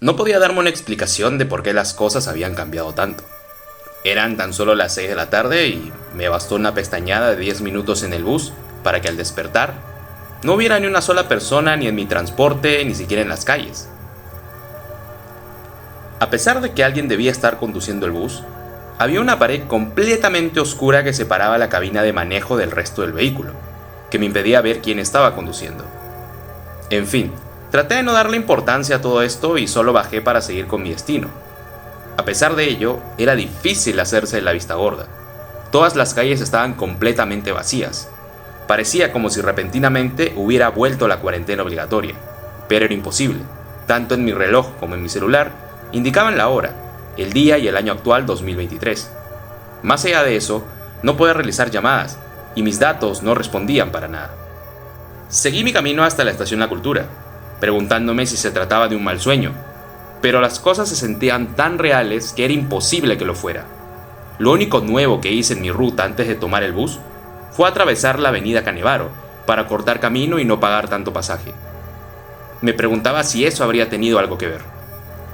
No podía darme una explicación de por qué las cosas habían cambiado tanto. Eran tan solo las 6 de la tarde y me bastó una pestañeada de 10 minutos en el bus para que al despertar no hubiera ni una sola persona ni en mi transporte ni siquiera en las calles. A pesar de que alguien debía estar conduciendo el bus, había una pared completamente oscura que separaba la cabina de manejo del resto del vehículo, que me impedía ver quién estaba conduciendo. En fin, traté de no darle importancia a todo esto y solo bajé para seguir con mi destino. A pesar de ello, era difícil hacerse de la vista gorda. Todas las calles estaban completamente vacías. Parecía como si repentinamente hubiera vuelto la cuarentena obligatoria, pero era imposible. Tanto en mi reloj como en mi celular indicaban la hora, el día y el año actual 2023. Más allá de eso, no podía realizar llamadas y mis datos no respondían para nada. Seguí mi camino hasta la estación La Cultura, preguntándome si se trataba de un mal sueño, pero las cosas se sentían tan reales que era imposible que lo fuera. Lo único nuevo que hice en mi ruta antes de tomar el bus fue atravesar la avenida Canevaro para cortar camino y no pagar tanto pasaje. Me preguntaba si eso habría tenido algo que ver.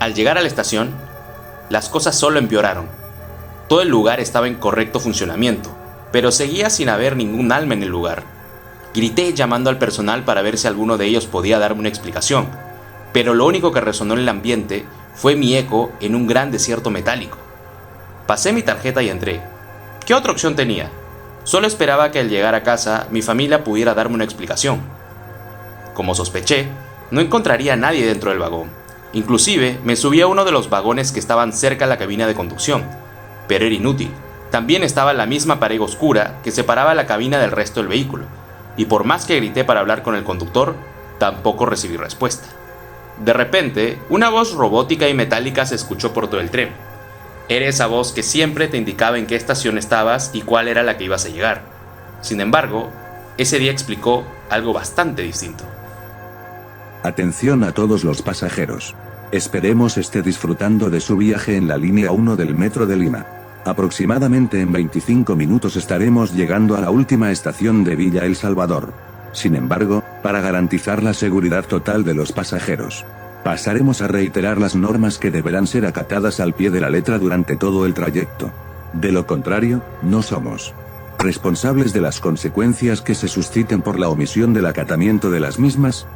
Al llegar a la estación, las cosas solo empeoraron. Todo el lugar estaba en correcto funcionamiento, pero seguía sin haber ningún alma en el lugar. Grité llamando al personal para ver si alguno de ellos podía darme una explicación, pero lo único que resonó en el ambiente fue mi eco en un gran desierto metálico. Pasé mi tarjeta y entré. ¿Qué otra opción tenía? Solo esperaba que al llegar a casa mi familia pudiera darme una explicación. Como sospeché, no encontraría a nadie dentro del vagón. Inclusive me subí a uno de los vagones que estaban cerca de la cabina de conducción, pero era inútil. También estaba la misma pared oscura que separaba la cabina del resto del vehículo, y por más que grité para hablar con el conductor, tampoco recibí respuesta. De repente, una voz robótica y metálica se escuchó por todo el tren. Era esa voz que siempre te indicaba en qué estación estabas y cuál era la que ibas a llegar. Sin embargo, ese día explicó algo bastante distinto. Atención a todos los pasajeros. Esperemos esté disfrutando de su viaje en la línea 1 del Metro de Lima. Aproximadamente en 25 minutos estaremos llegando a la última estación de Villa El Salvador. Sin embargo, para garantizar la seguridad total de los pasajeros, pasaremos a reiterar las normas que deberán ser acatadas al pie de la letra durante todo el trayecto. De lo contrario, no somos responsables de las consecuencias que se susciten por la omisión del acatamiento de las mismas.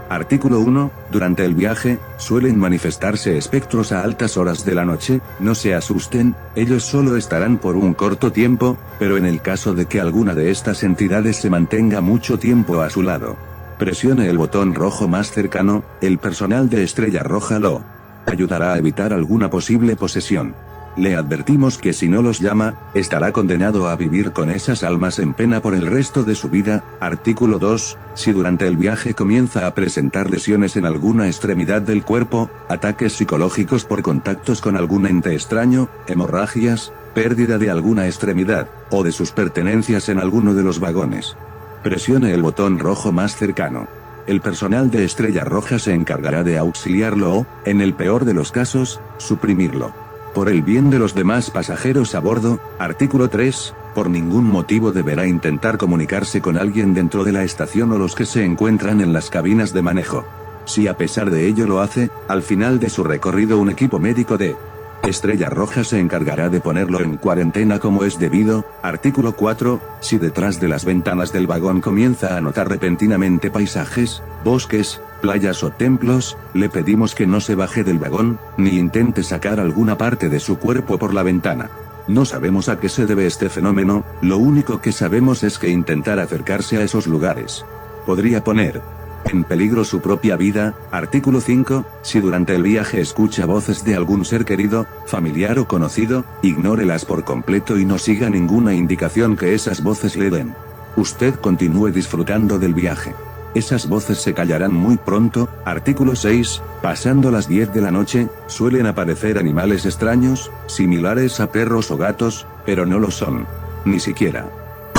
Artículo 1. Durante el viaje, suelen manifestarse espectros a altas horas de la noche. No se asusten, ellos solo estarán por un corto tiempo, pero en el caso de que alguna de estas entidades se mantenga mucho tiempo a su lado, presione el botón rojo más cercano, el personal de Estrella Roja lo ayudará a evitar alguna posible posesión. Le advertimos que si no los llama, estará condenado a vivir con esas almas en pena por el resto de su vida. Artículo 2. Si durante el viaje comienza a presentar lesiones en alguna extremidad del cuerpo, ataques psicológicos por contactos con algún ente extraño, hemorragias, pérdida de alguna extremidad, o de sus pertenencias en alguno de los vagones, presione el botón rojo más cercano. El personal de Estrella Roja se encargará de auxiliarlo o, en el peor de los casos, suprimirlo. Por el bien de los demás pasajeros a bordo. Artículo 3. Por ningún motivo deberá intentar comunicarse con alguien dentro de la estación o los que se encuentran en las cabinas de manejo. Si a pesar de ello lo hace, al final de su recorrido un equipo médico de Estrella Roja se encargará de ponerlo en cuarentena como es debido. Artículo 4. Si detrás de las ventanas del vagón comienza a notar repentinamente paisajes, bosques, playas o templos, le pedimos que no se baje del vagón, ni intente sacar alguna parte de su cuerpo por la ventana. No sabemos a qué se debe este fenómeno, lo único que sabemos es que intentar acercarse a esos lugares podría poner en peligro su propia vida. Artículo 5. Si durante el viaje escucha voces de algún ser querido, familiar o conocido, ignórelas por completo y no siga ninguna indicación que esas voces le den. Usted continúe disfrutando del viaje. Esas voces se callarán muy pronto. Artículo 6. Pasando las 10 de la noche, suelen aparecer animales extraños, similares a perros o gatos, pero no lo son. Ni siquiera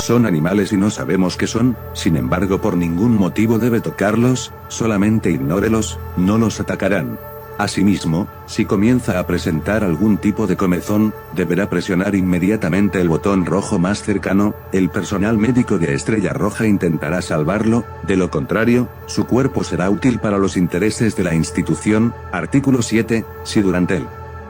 son animales y no sabemos qué son. Sin embargo, por ningún motivo debe tocarlos, solamente ignórelos, no los atacarán. Asimismo, si comienza a presentar algún tipo de comezón, deberá presionar inmediatamente el botón rojo más cercano. El personal médico de Estrella Roja intentará salvarlo, de lo contrario, su cuerpo será útil para los intereses de la institución. Artículo 7. Si durante el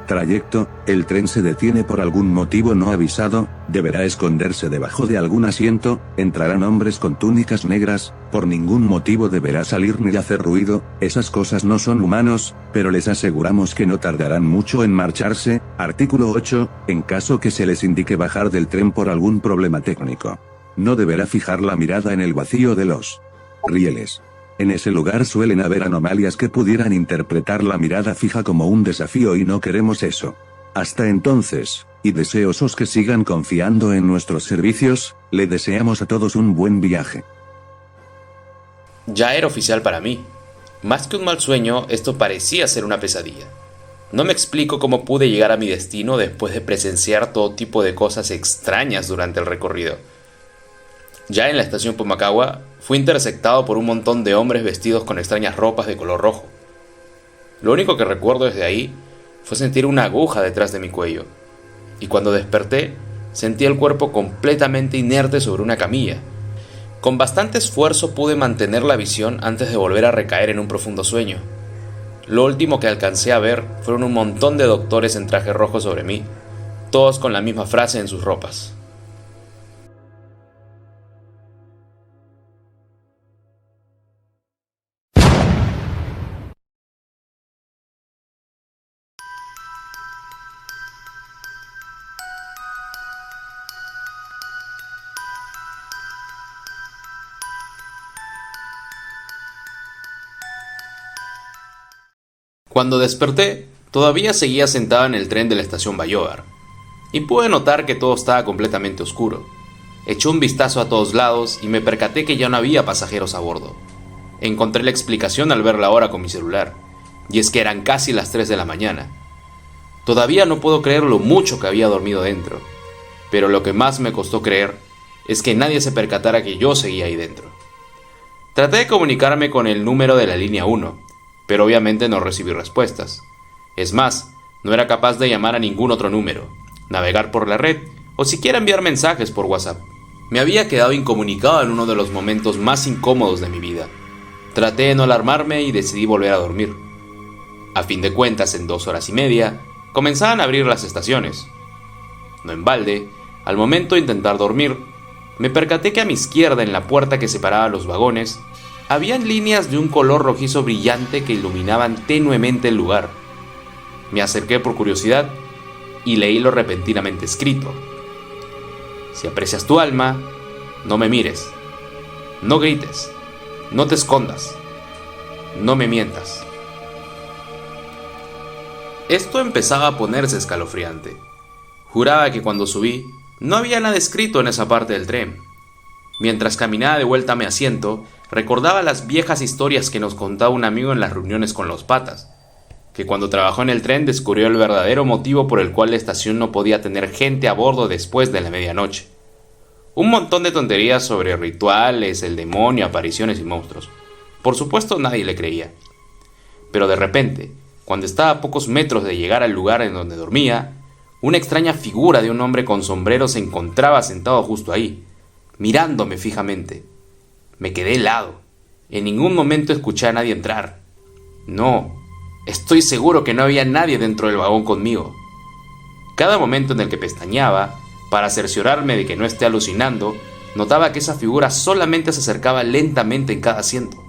trayecto, el tren se detiene por algún motivo no avisado, deberá esconderse debajo de algún asiento. Entrarán hombres con túnicas negras, por ningún motivo deberá salir ni hacer ruido. Esas cosas no son humanos, pero les aseguramos que no tardarán mucho en marcharse. Artículo 8. En caso que se les indique bajar del tren por algún problema técnico, no deberá fijar la mirada en el vacío de los rieles. En ese lugar suelen haber anomalias que pudieran interpretar la mirada fija como un desafío y no queremos eso. Hasta entonces, y deseosos que sigan confiando en nuestros servicios, le deseamos a todos un buen viaje. Ya era oficial para mí. Más que un mal sueño, esto parecía ser una pesadilla. No me explico cómo pude llegar a mi destino después de presenciar todo tipo de cosas extrañas durante el recorrido. Ya en la estación Pumacahua, fui intersectado por un montón de hombres vestidos con extrañas ropas de color rojo. Lo único que recuerdo desde ahí fue sentir una aguja detrás de mi cuello, y cuando desperté, sentí el cuerpo completamente inerte sobre una camilla. Con bastante esfuerzo pude mantener la visión antes de volver a recaer en un profundo sueño. Lo último que alcancé a ver fueron un montón de doctores en traje rojo sobre mí, todos con la misma frase en sus ropas. Cuando desperté, todavía seguía sentado en el tren de la estación Bayóvar, y pude notar que todo estaba completamente oscuro. Eché un vistazo a todos lados y me percaté que ya no había pasajeros a bordo. Encontré la explicación al ver la hora con mi celular, y es que eran casi las 3 de la mañana. Todavía no puedo creer lo mucho que había dormido dentro, pero lo que más me costó creer es que nadie se percatara que yo seguía ahí dentro. Traté de comunicarme con el número de la línea 1, pero obviamente no recibí respuestas. Es más, no era capaz de llamar a ningún otro número, navegar por la red o siquiera enviar mensajes por WhatsApp. Me había quedado incomunicado en uno de los momentos más incómodos de mi vida. Traté de no alarmarme y decidí volver a dormir. A fin de cuentas, en 2 horas y media, comenzaban a abrir las estaciones. No en balde, al momento de intentar dormir, me percaté que a mi izquierda, en la puerta que separaba los vagones, habían líneas de un color rojizo brillante que iluminaban tenuemente el lugar. Me acerqué por curiosidad y leí lo repentinamente escrito: si aprecias tu alma, no me mires, no grites, no te escondas, no me mientas. Esto empezaba a ponerse escalofriante. Juraba que cuando subí, no había nada escrito en esa parte del tren. Mientras caminaba de vuelta a mi asiento, recordaba las viejas historias que nos contaba un amigo en las reuniones con los patas, que cuando trabajó en el tren descubrió el verdadero motivo por el cual la estación no podía tener gente a bordo después de la medianoche. Un montón de tonterías sobre rituales, el demonio, apariciones y monstruos. Por supuesto nadie le creía. Pero de repente, cuando estaba a pocos metros de llegar al lugar en donde dormía, una extraña figura de un hombre con sombrero se encontraba sentado justo ahí, mirándome fijamente. Me quedé helado. En ningún momento escuché a nadie entrar. No, estoy seguro que no había nadie dentro del vagón conmigo. Cada momento en el que pestañeaba, para cerciorarme de que no esté alucinando, notaba que esa figura solamente se acercaba lentamente en cada asiento.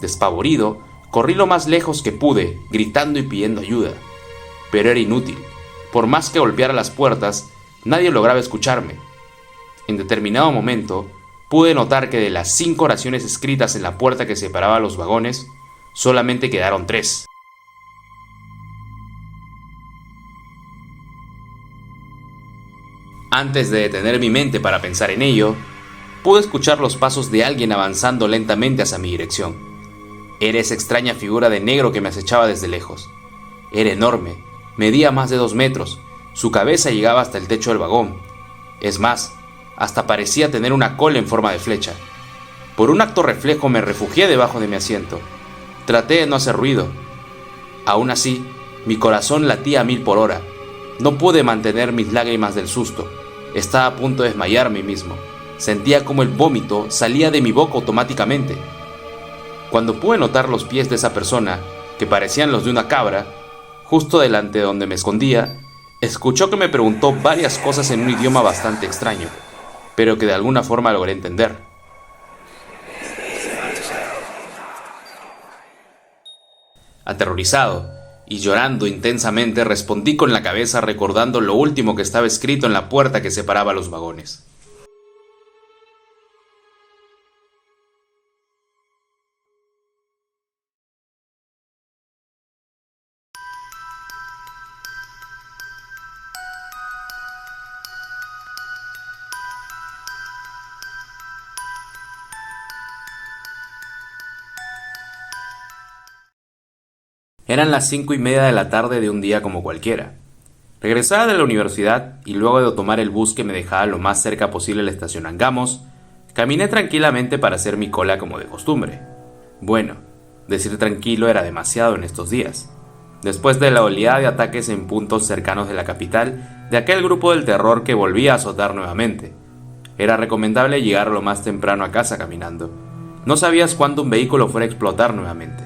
Despavorido, corrí lo más lejos que pude, gritando y pidiendo ayuda. Pero era inútil. Por más que golpeara las puertas, nadie lograba escucharme. En determinado momento, pude notar que de las 5 oraciones escritas en la puerta que separaba los vagones, solamente quedaron 3. Antes de detener mi mente para pensar en ello, pude escuchar los pasos de alguien avanzando lentamente hacia mi dirección. Era esa extraña figura de negro que me acechaba desde lejos. Era enorme, medía más de 2 metros, su cabeza llegaba hasta el techo del vagón. Es más, hasta parecía tener una cola en forma de flecha. Por un acto reflejo me refugié debajo de mi asiento. Traté de no hacer ruido. Aún así, mi corazón latía a 1000 por hora. No pude mantener mis lágrimas del susto. Estaba a punto de desmayarme mismo. Sentía como el vómito salía de mi boca automáticamente. Cuando pude notar los pies de esa persona, que parecían los de una cabra, justo delante de donde me escondía, escuchó que me preguntó varias cosas en un idioma bastante extraño, pero que de alguna forma logré entender. Aterrorizado y llorando intensamente, respondí con la cabeza recordando lo último que estaba escrito en la puerta que separaba los vagones. Eran las 5:30 de la tarde de un día como cualquiera. Regresaba de la universidad y luego de tomar el bus que me dejaba lo más cerca posible la estación Angamos, caminé tranquilamente para hacer mi cola como de costumbre. Bueno, decir tranquilo era demasiado en estos días. Después de la oleada de ataques en puntos cercanos de la capital, de aquel grupo del terror que volvía a azotar nuevamente, era recomendable llegar lo más temprano a casa caminando. No sabías cuándo un vehículo fuera a explotar nuevamente.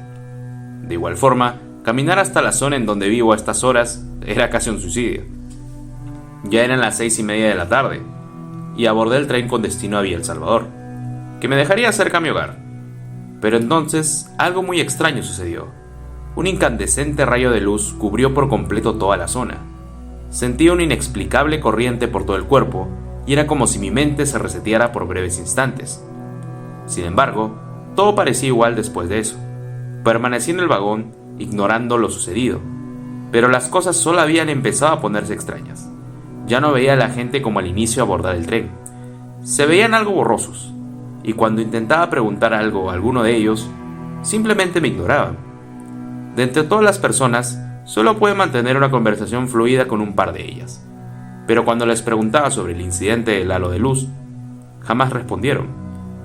De igual forma, caminar hasta la zona en donde vivo a estas horas era casi un suicidio. Ya eran las 6:30 de la tarde y abordé el tren con destino a Villa El Salvador, que me dejaría cerca a mi hogar. Pero entonces algo muy extraño sucedió. Un incandescente rayo de luz cubrió por completo toda la zona. Sentí una inexplicable corriente por todo el cuerpo y era como si mi mente se reseteara por breves instantes. Sin embargo, todo parecía igual después de eso. Permanecí en el vagón, ignorando lo sucedido, pero las cosas solo habían empezado a ponerse extrañas. Ya no veía a la gente como al inicio abordar el tren. Se veían algo borrosos, y cuando intentaba preguntar algo a alguno de ellos, simplemente me ignoraban. De entre todas las personas, solo pude mantener una conversación fluida con un par de ellas, pero cuando les preguntaba sobre el incidente del halo de luz, jamás respondieron.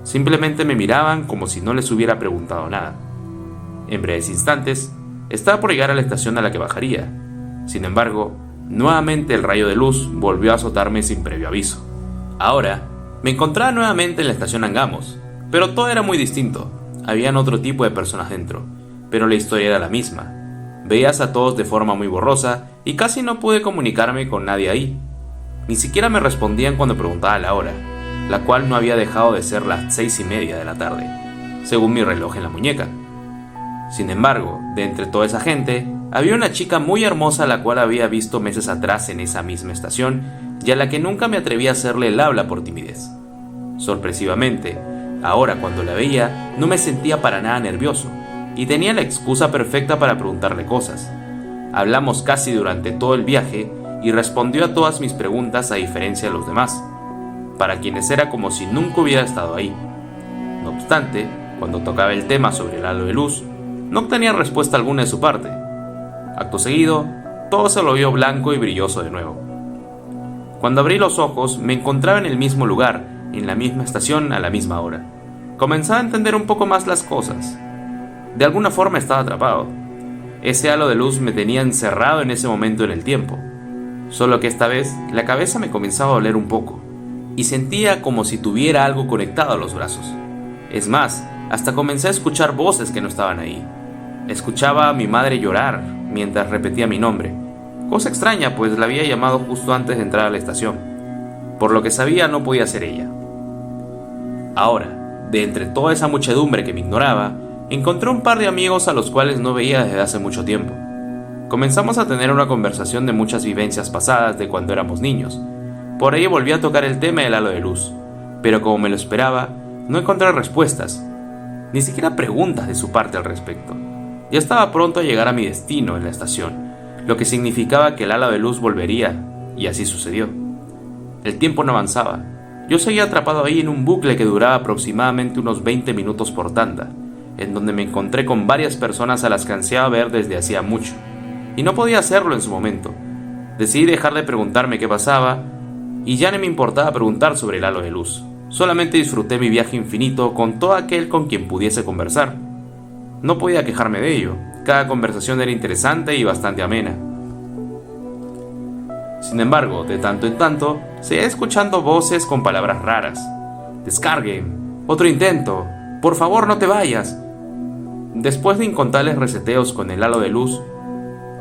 Simplemente me miraban como si no les hubiera preguntado nada. En breves instantes, estaba por llegar a la estación a la que bajaría. Sin embargo, nuevamente el rayo de luz volvió a azotarme sin previo aviso. Ahora, me encontraba nuevamente en la estación Angamos, pero todo era muy distinto. Habían otro tipo de personas dentro, pero la historia era la misma. Veías a todos de forma muy borrosa y casi no pude comunicarme con nadie ahí. Ni siquiera me respondían cuando preguntaba la hora, la cual no había dejado de ser las 6:30 de la tarde, según mi reloj en la muñeca. Sin embargo, de entre toda esa gente, había una chica muy hermosa a la cual había visto meses atrás en esa misma estación y a la que nunca me atreví a hacerle el habla por timidez. Sorpresivamente, ahora cuando la veía, no me sentía para nada nervioso y tenía la excusa perfecta para preguntarle cosas. Hablamos casi durante todo el viaje y respondió a todas mis preguntas a diferencia de los demás, para quienes era como si nunca hubiera estado ahí. No obstante, cuando tocaba el tema sobre el halo de luz, no obtenía respuesta alguna de su parte. Acto seguido, todo se lo vio blanco y brilloso de nuevo. Cuando abrí los ojos, me encontraba en el mismo lugar, en la misma estación, a la misma hora. Comenzaba a entender un poco más las cosas. De alguna forma estaba atrapado. Ese halo de luz me tenía encerrado en ese momento en el tiempo. Solo que esta vez, la cabeza me comenzaba a doler un poco, y sentía como si tuviera algo conectado a los brazos. Es más, hasta comencé a escuchar voces que no estaban ahí. Escuchaba a mi madre llorar mientras repetía mi nombre, cosa extraña pues la había llamado justo antes de entrar a la estación. Por lo que sabía no podía ser ella. Ahora, de entre toda esa muchedumbre que me ignoraba, encontré un par de amigos a los cuales no veía desde hace mucho tiempo. Comenzamos a tener una conversación de muchas vivencias pasadas de cuando éramos niños. Por ello volví a tocar el tema del halo de luz, pero como me lo esperaba, no encontré respuestas, ni siquiera preguntas de su parte al respecto. Ya estaba pronto a llegar a mi destino en la estación, lo que significaba que el halo de luz volvería, y así sucedió. El tiempo no avanzaba. Yo seguía atrapado ahí en un bucle que duraba aproximadamente unos 20 minutos por tanda, en donde me encontré con varias personas a las que ansiaba ver desde hacía mucho, y no podía hacerlo en su momento. Decidí dejar de preguntarme qué pasaba, y ya no me importaba preguntar sobre el halo de luz. Solamente disfruté mi viaje infinito con todo aquel con quien pudiese conversar. No podía quejarme de ello, Cada conversación era interesante y bastante amena. Sin embargo, de tanto en tanto, seguía escuchando voces con palabras raras. «Descarguen», «Otro intento», «Por favor, no te vayas». Después de incontables reseteos con el halo de luz,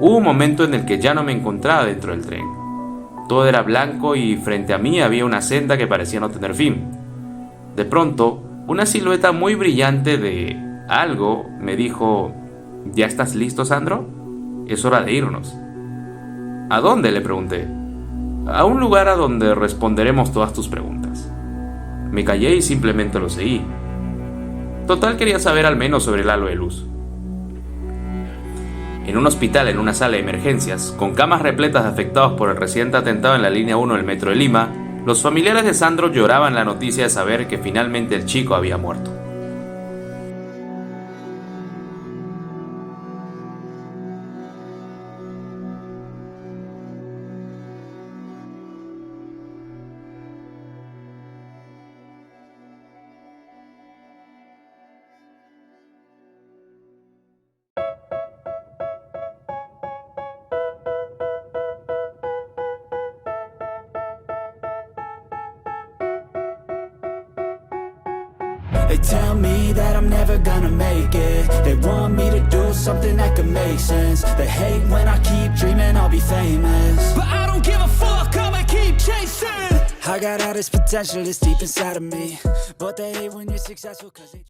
hubo un momento en el que ya no me encontraba dentro del tren. Todo era blanco y frente a mí había una senda que parecía no tener fin. De pronto, una silueta muy brillante de algo me dijo: «¿Ya estás listo, Sandro? Es hora de irnos». «¿A dónde?», le pregunté. «A un lugar a donde responderemos todas tus preguntas». Me callé y simplemente lo seguí. Total, quería saber al menos sobre el halo de luz. En un hospital, en una sala de emergencias, con camas repletas de afectados por el reciente atentado en la línea 1 del metro de Lima, los familiares de Sandro lloraban la noticia de saber que finalmente el chico había muerto. They tell me that I'm never gonna make it. They want me to do something that could make sense. They hate when I keep dreaming I'll be famous, but I don't give a fuck, I'ma keep chasing. I got all this potential that's deep inside of me, but they hate when you're successful 'cause they